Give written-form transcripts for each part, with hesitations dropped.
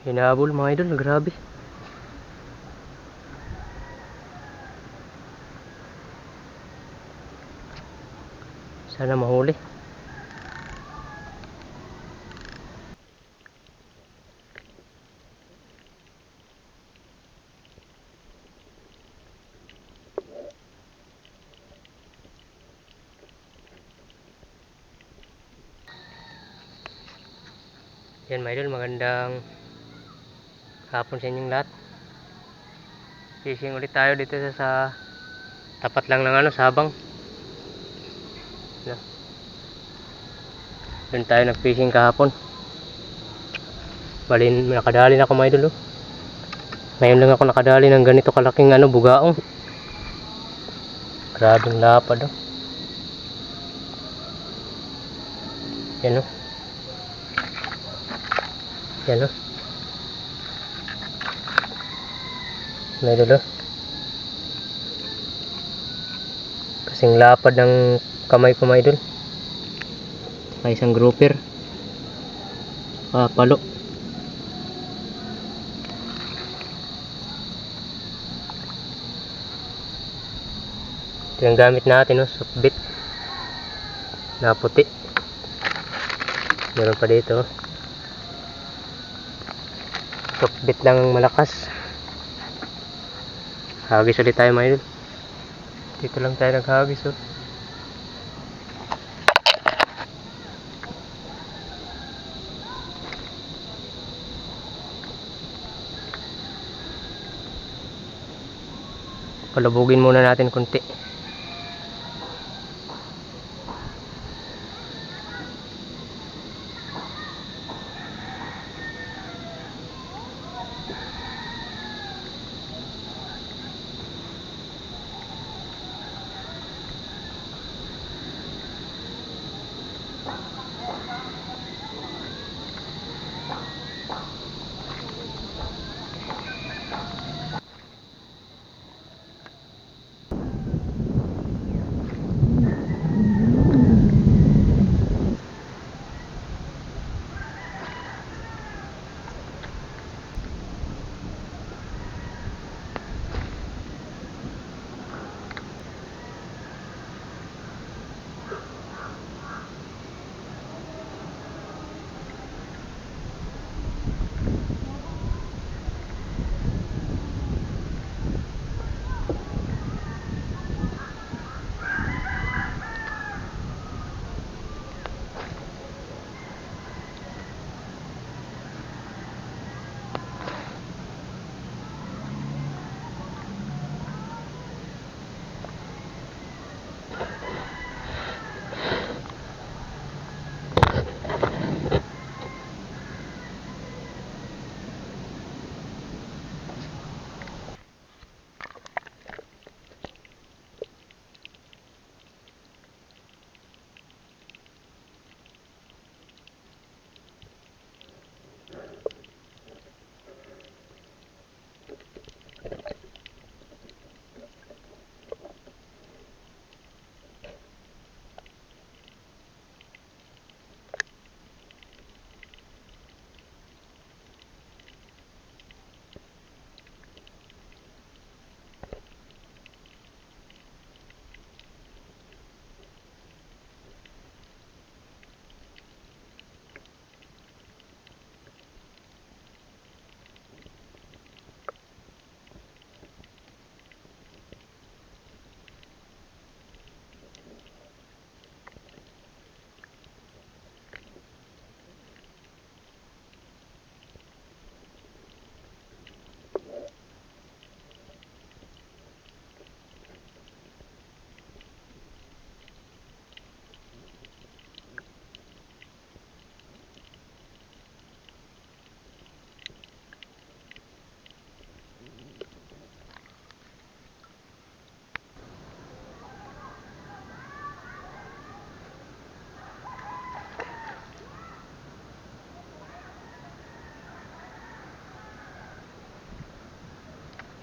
Hinabol mga idol, grabe. Sana mahuli. Yan mga idol, magandang hapon sa inyong lahat. Fishing ulit tayo dito sa tapat lang ng sabang. Doon tayo nag-fishing kahapon. Balin, nakadali na ako mga idol. Ngayon lang ako nakadali ng ganito kalaking bugaong. Grabing lapad. Yan Yan mga idol. Kasing lapad ng kamay ko mga idol. Saka isang grouper. Palo. Ito yung gamit natin, soft bait na puti. Meron pa dito soft bait lang malakas. Hagis ulit tayo mga idol. Dito lang tayo naghagis. Palubugin muna natin konti.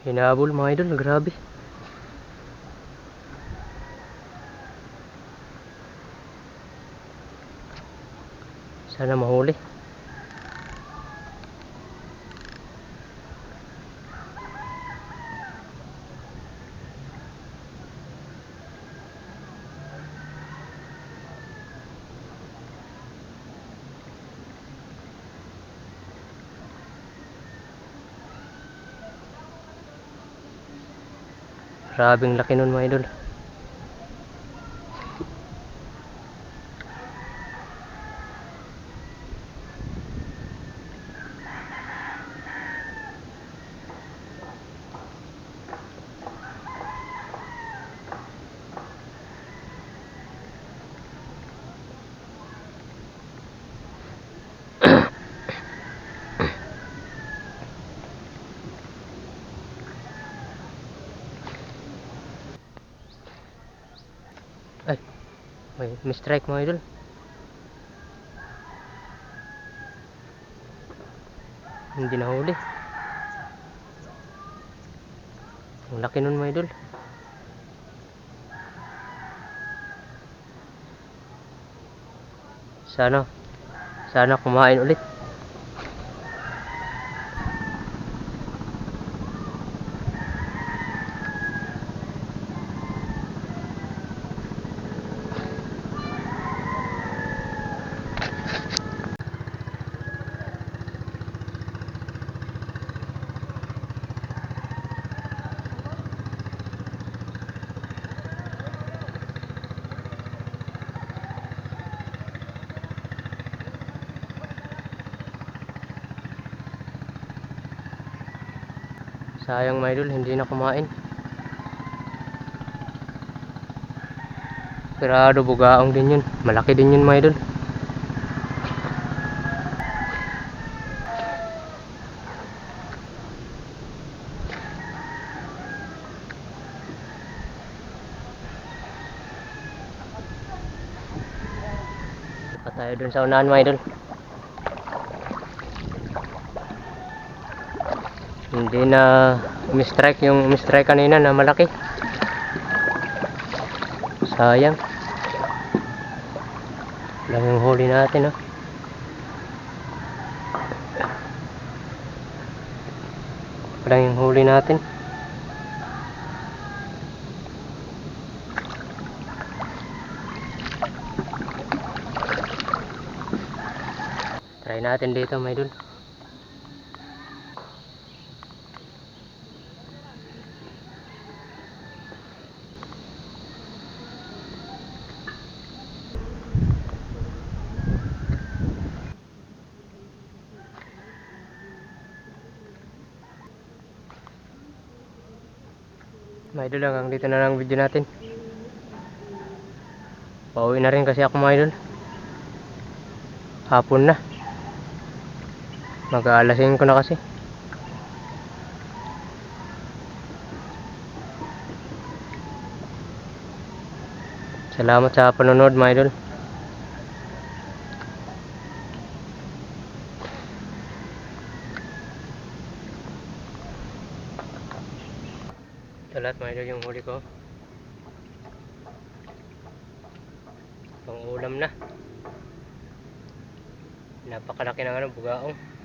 Hinabol mga idol, grabe. Sana mahuli. Grabing laki nun mga idol. Ay, may strike mga idol. Hindi nahuli. Ang laki nun mga idol. Sana kumain ulit. Sayang mga idol, hindi na kumain. Pirado bugaong din yun. Malaki din yun mga idol. Pa tayo dun sa unahan mga idol. Hindi na mistrike yung mistrike kanina na malaki. Sayang. Lang yung huli natin, oh. Lang yung huli natin. Try natin dito mga idol. Mga idol, hanggang dito na lang video natin. Pauwi na rin kasi ako mga idol. Hapon na. Mag-aalasin ko na kasi. Salamat sa panonood mga idol. Ito lahat mga idol yung huli ko. Pang ulam na. Napakalaki ng bugaong.